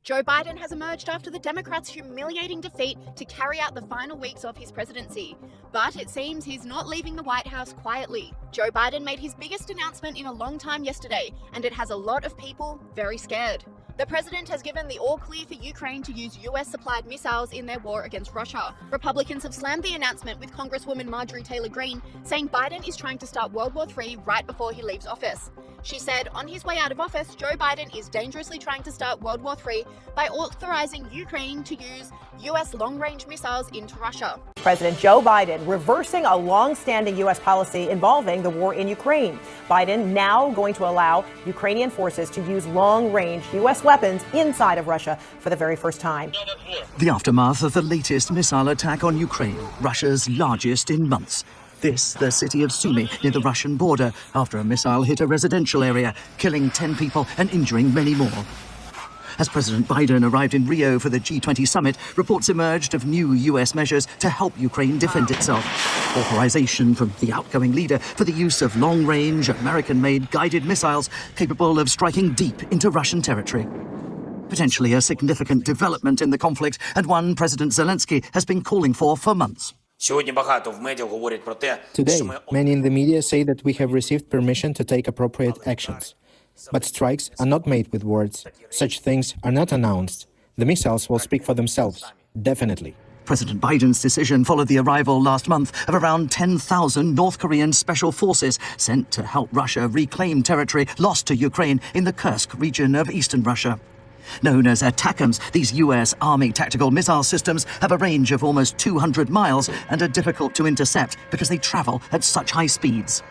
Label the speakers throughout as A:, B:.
A: Joe Biden has emerged after the Democrats' humiliating defeat to carry out the final weeks of his presidency. But it seems he's not leaving the White House quietly. Joe Biden made his biggest announcement in a long time yesterday, and it has a lot of people very scared. The president has given the all-clear for Ukraine to use US-supplied missiles in their war against Russia. Republicans have slammed the announcement, with Congresswoman Marjorie Taylor Greene saying Biden is trying to start World War III right before he leaves office. She said, on his way out of office, Joe Biden is dangerously trying to start World War III by authorizing Ukraine to use US long-range missiles into Russia.
B: President Joe Biden reversing a long-standing U.S. policy involving the war in Ukraine. Biden now going to allow Ukrainian forces to use long-range U.S. weapons inside of Russia for the very first time.
C: The aftermath of the latest missile attack on Ukraine, Russia's largest in months. This, the city of Sumy, near the Russian border, after a missile hit a residential area, killing 10 people and injuring many more. As President Biden arrived in Rio for the G20 summit, reports emerged of new U.S. measures to help Ukraine defend itself. Authorization from the outgoing leader for the use of long-range, American-made guided missiles capable of striking deep into Russian territory. Potentially a significant development in the conflict, and one President Zelensky has been calling for months.
D: Today,
E: many in the media say that we have received permission to take appropriate actions. But strikes are not made with words. Such things are not announced. The missiles will speak for themselves, definitely.
C: President Biden's decision followed the arrival last month of around 10,000 North Korean special forces sent to help Russia reclaim territory lost to Ukraine in the Kursk region of eastern Russia. Known as ATACMS, these U.S. Army tactical missile systems have a range of almost 200 miles and are difficult to intercept because they travel at such high speeds.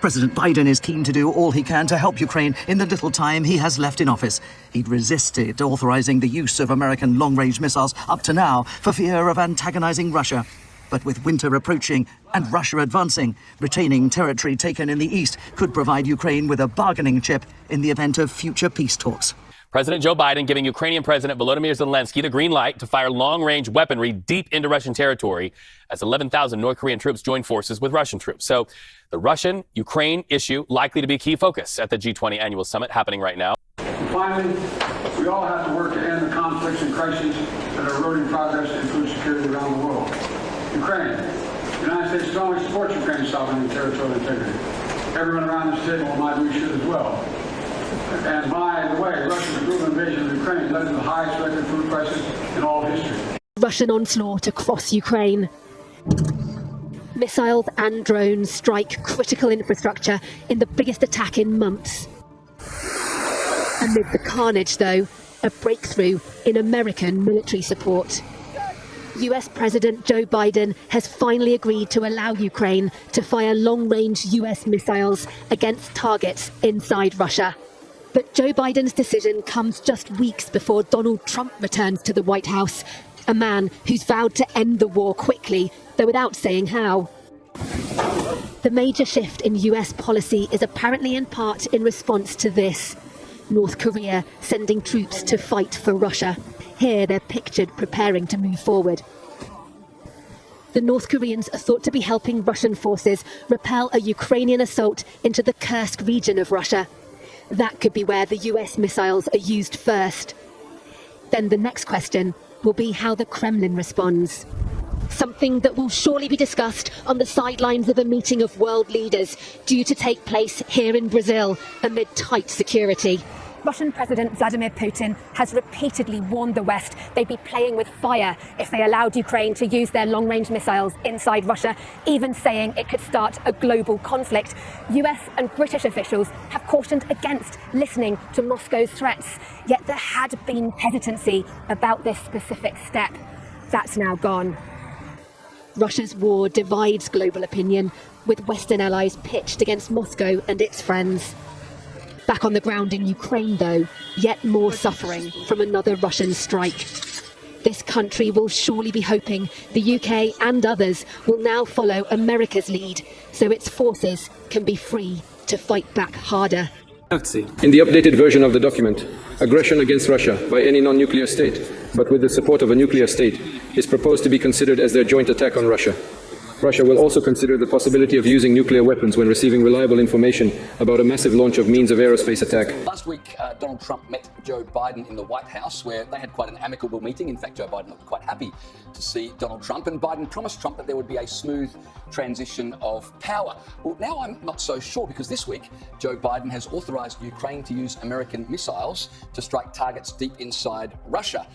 C: President Biden is keen to do all he can to help Ukraine in the little time he has left in office. He'd resisted authorizing the use of American long-range missiles up to now for fear of antagonizing Russia. But with winter approaching and Russia advancing, retaining territory taken in the east could provide Ukraine with a bargaining chip in the event of future peace talks.
F: President Joe Biden giving Ukrainian President Volodymyr Zelensky the green light to fire long-range weaponry deep into Russian territory as 11,000 North Korean troops join forces with Russian troops. So the Russian-Ukraine issue likely to be a key focus at the G20 annual summit happening right now.
G: And finally, we all have to work to end the conflicts and crises that are eroding progress and food security around the world. Ukraine. The United States strongly supports Ukraine's sovereignty and territorial integrity. Everyone around this table, in my view, should as well. And by the way, Russia's brutal invasion of Ukraine led to the highest record food prices in all history.
H: Russian onslaught across Ukraine. Missiles and drones strike critical infrastructure in the biggest attack in months. Amid the carnage, though, a breakthrough in American military support. US President Joe Biden has finally agreed to allow Ukraine to fire long-range US missiles against targets inside Russia. But Joe Biden's decision comes just weeks before Donald Trump returns to the White House, a man who's vowed to end the war quickly, though without saying how. The major shift in US policy is apparently in part in response to this. North Korea sending troops to fight for Russia. Here they're pictured preparing to move forward. The North Koreans are thought to be helping Russian forces repel a Ukrainian assault into the Kursk region of Russia. That could be where the US missiles are used first. Then the next question will be how the Kremlin responds. Something that will surely be discussed on the sidelines of a meeting of world leaders due to take place here in Brazil amid tight security. Russian President Vladimir Putin has repeatedly warned the West they'd be playing with fire if they allowed Ukraine to use their long-range missiles inside Russia, even saying it could start a global conflict. US and British officials have cautioned against listening to Moscow's threats, yet there had been hesitancy about this specific step. That's now gone. Russia's war divides global opinion, with Western allies pitched against Moscow and its friends. Back on the ground in Ukraine, though, yet more suffering from another Russian strike. This country will surely be hoping the UK and others will now follow America's lead, so its forces can be free to fight back harder.
I: In the updated version of the document, aggression against Russia by any non-nuclear state, but with the support of a nuclear state, is proposed to be considered as their joint attack on Russia. Russia will also consider the possibility of using nuclear weapons when receiving reliable information about a massive launch of means of aerospace attack.
D: Last week, Donald Trump met Joe Biden in the White House, where they had quite an amicable meeting. In fact, Joe Biden looked quite happy to see Donald Trump, and Biden promised Trump that there would be a smooth transition of power. Well, now I'm not so sure, because this week, Joe Biden has authorized Ukraine to use American missiles to strike targets deep inside Russia.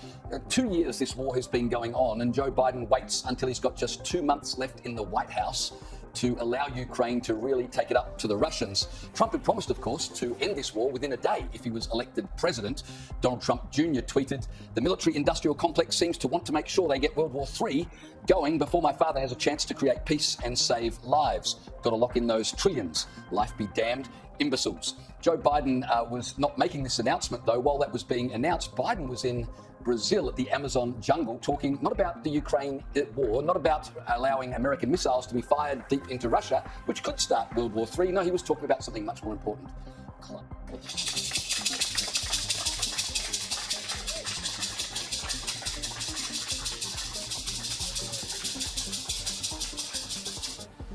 D: 2 years this war has been going on, and Joe Biden waits until he's got just 2 months left in the White House to allow Ukraine to really take it up to the Russians. Trump had promised, of course, to end this war within a day if he was elected president. Donald Trump Jr. tweeted, "The military-industrial complex seems to want to make sure they get World War III going before my father has a chance to create peace and save lives. Got to lock in those trillions. Life be damned. Imbeciles." Joe Biden was not making this announcement, though. While that was being announced, Biden was in Brazil at the Amazon jungle talking not about the Ukraine war, not about allowing American missiles to be fired deep into Russia, which could start World War III. No, he was talking about something much more important.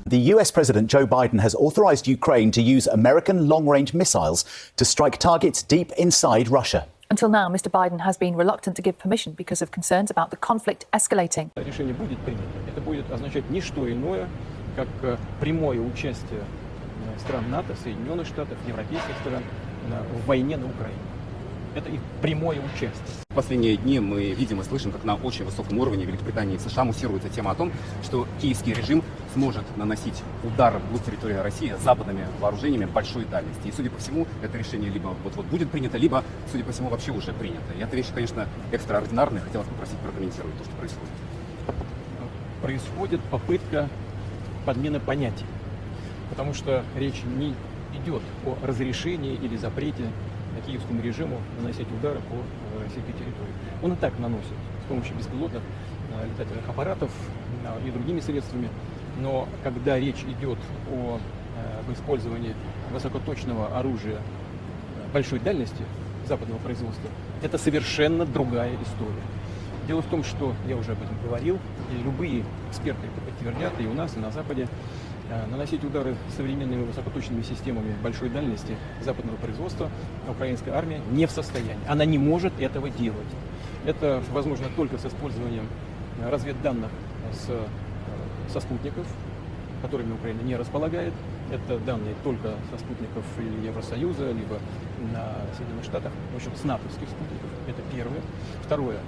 J: The US President Joe Biden has authorized Ukraine to use American long-range missiles to strike targets deep inside Russia.
K: Until now, Mr. Biden has been reluctant to give permission because of concerns about the conflict escalating.
L: Решение будет принято. Это будет означать не что иное, как прямое участие стран НАТО, Соединенных Штатов, европейских стран в войне на Украине. Это их прямое участие.
M: В последние дни мы видим и слышим, как на очень высоком уровне Великобритании и США муссируется тема о том, что киевский режим сможет наносить удар вглубь территории России западными вооружениями большой дальности. И, судя по всему, это решение либо вот-вот будет принято, либо, судя по всему, вообще уже принято. И эта вещь, конечно, экстраординарная. Хотелось попросить прокомментировать то, что происходит.
L: Происходит попытка подмены понятий, потому что речь не идет о разрешении или запрете киевскому режиму наносить удары по российской территории. Он и так наносит с помощью беспилотных летательных аппаратов и другими средствами. Но когда речь идет об использовании высокоточного оружия большой дальности западного производства, это совершенно другая история. Дело в том, что, я уже об этом говорил, и любые эксперты это подтвердят, и у нас, и на Западе, наносить удары современными высокоточными системами большой дальности западного производства украинская армия не в состоянии. Она не может этого делать. Это возможно только с использованием разведданных со спутников, которыми Украина не располагает. Это данные только со спутников или Евросоюза, либо на Соединенных Штатах, в общем, с натовских спутников. Это первое. Второе,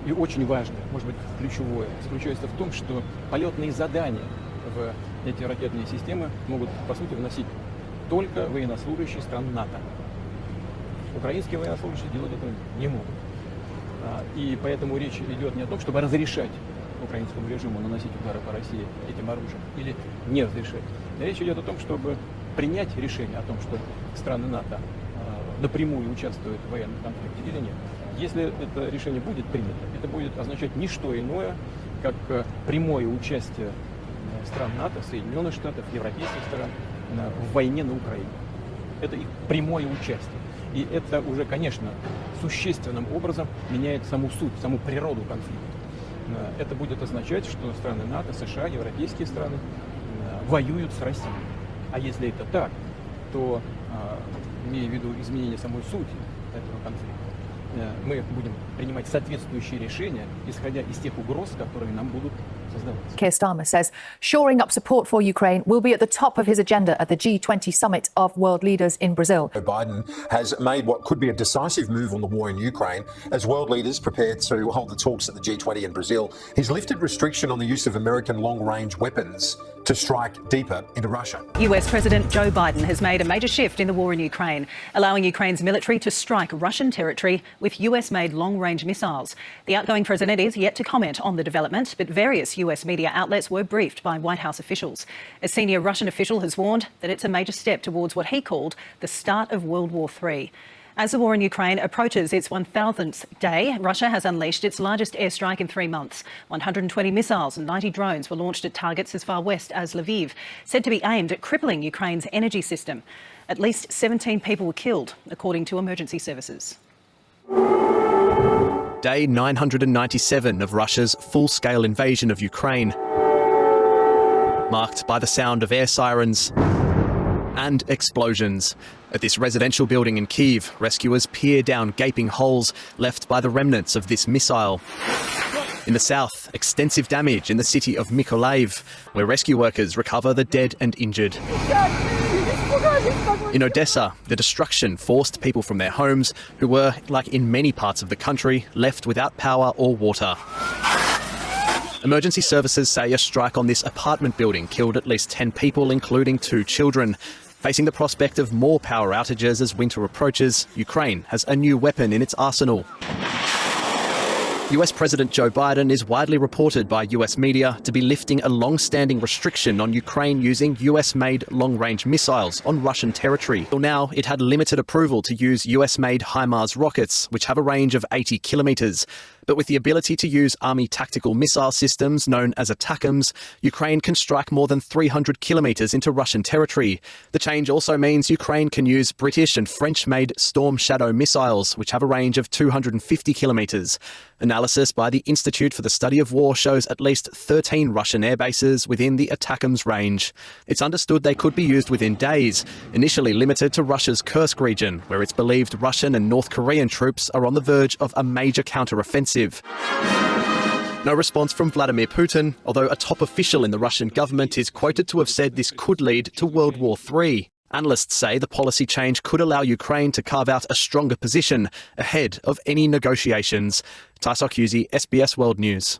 L: и очень важное, может быть, ключевое, заключается в том, что полетные задания в эти ракетные системы могут, по сути, вносить только военнослужащие стран НАТО. Украинские военнослужащие делать этого не могут. И поэтому речь идет не о том, чтобы разрешать украинскому режиму наносить удары по России этим оружием или не разрешать. Речь идет о том, чтобы принять решение о том, что страны НАТО напрямую участвуют в военном конфликте или нет. Если это решение будет принято, это будет означать не что иное, как прямое участие стран НАТО, Соединенных Штатов, европейских стран в войне на Украине. Это их прямое участие. И это уже, конечно, существенным образом меняет саму суть, саму природу конфликта. Это будет означать, что страны НАТО, США, европейские страны воюют с Россией. А если это так, то, имея в виду изменение самой сути этого конфликта, мы будем принимать соответствующие решения, исходя из тех угроз, которые нам будут создаваться.
K: Keir Starmer says shoring up support for Ukraine will be at the top of his agenda at the G20 summit of world leaders in Brazil.
N: Biden has made what could be a decisive move on the war in Ukraine as world leaders prepare to hold the talks at the G20 in Brazil. He's lifted restriction on the use of American long-range weapons to strike deeper into Russia.
B: US President Joe Biden has made a major shift in the war in Ukraine, allowing Ukraine's military to strike Russian territory with US-made long-range missiles. The outgoing president is yet to comment on the development, but various US media outlets were briefed by White House officials. A senior Russian official has warned that it's a major step towards what he called the start of World War III. As the war in Ukraine approaches its 1,000th day, Russia has unleashed its largest airstrike in 3 months. 120 missiles and 90 drones were launched at targets as far west as Lviv, said to be aimed at crippling Ukraine's energy system. At least 17 people were killed, according to emergency services.
O: Day 997 of Russia's full-scale invasion of Ukraine. marked by the sound of air sirens and explosions. At this residential building in Kyiv, rescuers peer down gaping holes left by the remnants of this missile. In the south, extensive damage in the city of Mykolaiv, where rescue workers recover the dead and injured. In Odessa, the destruction forced people from their homes who were, like in many parts of the country, left without power or water. Emergency services say a strike on this apartment building killed at least 10 people, including 2 children. Facing the prospect of more power outages as winter approaches, Ukraine has a new weapon in its arsenal. US President Joe Biden is widely reported by US media to be lifting a long-standing restriction on Ukraine using US-made long-range missiles on Russian territory. Till now, it had limited approval to use US-made HIMARS rockets, which have a range of 80 kilometres. But with the ability to use Army tactical missile systems known as ATACMS, Ukraine can strike more than 300 kilometres into Russian territory. The change also means Ukraine can use British and French-made Storm Shadow missiles, which have a range of 250 kilometres. Analysis by the Institute for the Study of War shows at least 13 Russian air bases within the ATACMS range. It's understood they could be used within days, initially limited to Russia's Kursk region, where it's believed Russian and North Korean troops are on the verge of a major counter-offensive. No response from Vladimir Putin, although a top official in the Russian government is quoted to have said this could lead to World War III. Analysts say the policy change could allow Ukraine to carve out a stronger position ahead of any negotiations. Taisok Yuzi, SBS World News.